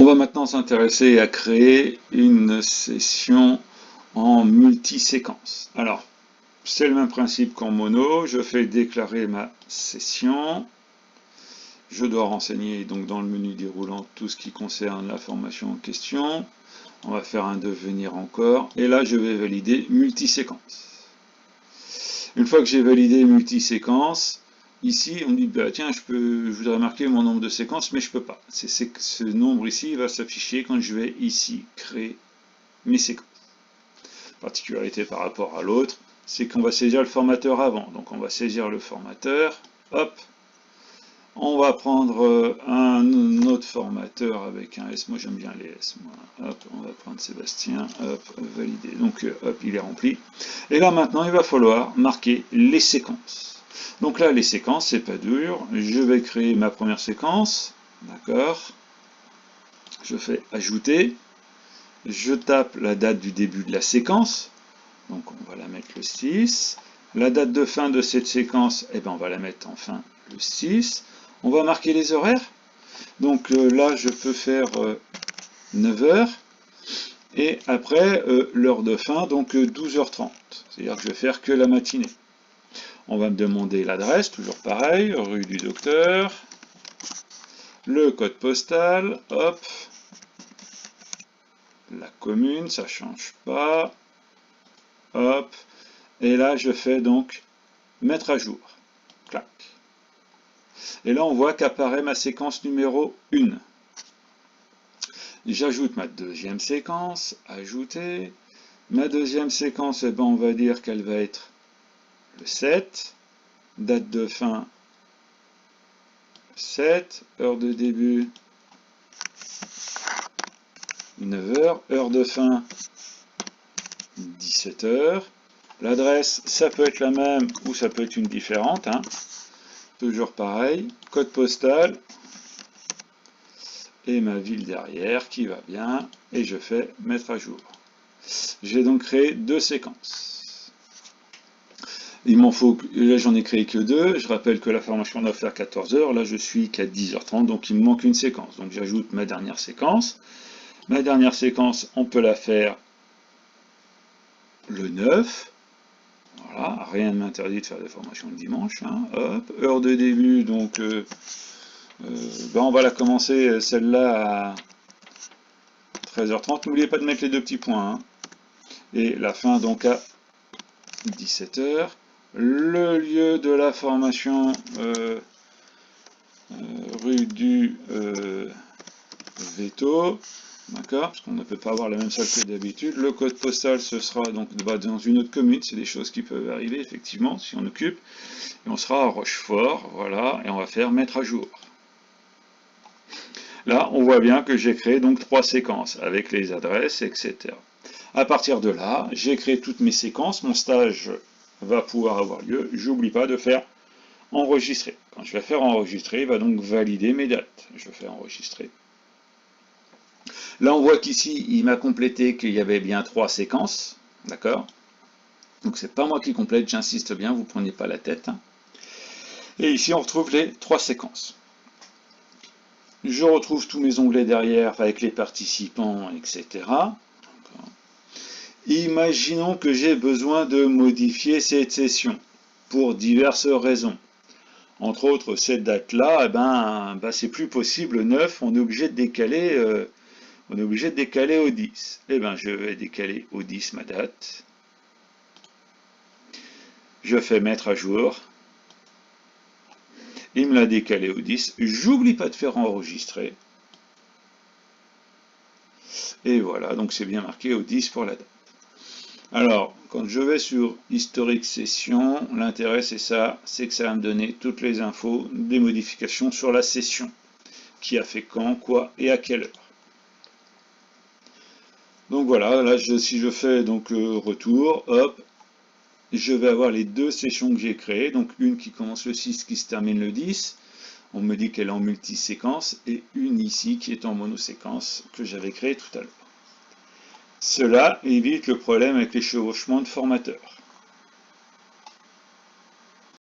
On va maintenant s'intéresser à créer une session en multi-séquence. Alors, c'est le même principe qu'en mono. Je fais déclarer ma session. Je dois renseigner donc dans le menu déroulant tout ce qui concerne la formation en question. On va faire un devenir encore. Et là, je vais valider multi-séquence. Une fois que j'ai validé multi-séquence, ici, on me dit, bah, tiens, je voudrais marquer mon nombre de séquences, mais je ne peux pas. Ce nombre ici va s'afficher quand je vais ici créer mes séquences. Particularité par rapport à l'autre, c'est qu'on va saisir le formateur avant. Donc on va saisir le formateur, hop, on va prendre un autre formateur avec un S, moi j'aime bien les S, moi. Hop, on va prendre Sébastien, hop, valider, donc hop, il est rempli. Et là maintenant, il va falloir marquer les séquences. Donc là, les séquences, c'est pas dur, je vais créer ma première séquence, d'accord, je fais ajouter, je tape la date du début de la séquence, donc on va la mettre le 6, la date de fin de cette séquence, eh ben on va la mettre en fin le 6, on va marquer les horaires, donc là je peux faire 9h, et après l'heure de fin, donc 12h30, c'est-à-dire que je vais faire que la matinée. On va me demander l'adresse, toujours pareil, rue du Docteur, le code postal, hop, la commune, ça ne change pas, hop, et là je fais donc mettre à jour, clac. Et là on voit qu'apparaît ma séquence numéro 1. J'ajoute ma deuxième séquence, ajouter, ma deuxième séquence, eh ben, on va dire qu'elle va être le 7, date de fin 7, heure de début 9h, heure de fin 17h. L'adresse, ça peut être la même ou ça peut être une différente, hein. Toujours pareil, code postal et ma ville derrière qui va bien, et je fais mettre à jour. J'ai donc créé deux séquences. Il m'en faut, là j'en ai créé que deux, je rappelle que la formation doit faire 14h, là je suis qu'à 10h30, donc il me manque une séquence. Donc j'ajoute ma dernière séquence. Ma dernière séquence, on peut la faire le 9. Voilà, rien ne m'interdit de faire des formations le dimanche. Hein. Hop, heure de début, donc ben on va la commencer celle-là à 13h30. N'oubliez pas de mettre les deux petits points. Hein. Et la fin donc à 17h. Le lieu de la formation, rue du Veto. D'accord, parce qu'on ne peut pas avoir la même salle que d'habitude. Le code postal, ce sera donc dans une autre commune. C'est des choses qui peuvent arriver, effectivement, si on occupe. Et on sera à Rochefort, voilà, et on va faire mettre à jour. Là, on voit bien que j'ai créé donc 3 séquences, avec les adresses, etc. À partir de là, j'ai créé toutes mes séquences. Mon stage va pouvoir avoir lieu. J'oublie pas de faire enregistrer. Quand je vais faire enregistrer, il va donc valider mes dates. Je fais enregistrer. Là, on voit qu'ici, il m'a complété qu'il y avait bien 3 séquences, d'accord? Donc, c'est pas moi qui complète, j'insiste bien, vous ne prenez pas la tête. Et ici, on retrouve les 3 séquences. Je retrouve tous mes onglets derrière avec les participants, etc. Imaginons que j'ai besoin de modifier cette session pour diverses raisons. Entre autres, cette date-là, eh ben, c'est plus possible, le 9, on est obligé de décaler... au 10. Eh bien, je vais décaler au 10 ma date. Je fais mettre à jour. Il me l'a décalé au 10. J'oublie pas de faire enregistrer. Et voilà, donc c'est bien marqué au 10 pour la date. Alors, quand je vais sur historique session, l'intérêt c'est ça, c'est que ça va me donner toutes les infos des modifications sur la session. Qui a fait quand, quoi et à quelle heure. Donc voilà, là si je fais donc retour, hop, je vais avoir les deux sessions que j'ai créées, donc une qui commence le 6, qui se termine le 10, on me dit qu'elle est en multiséquence, et une ici qui est en monoséquence, que j'avais créée tout à l'heure. Cela évite le problème avec les chevauchements de formateurs.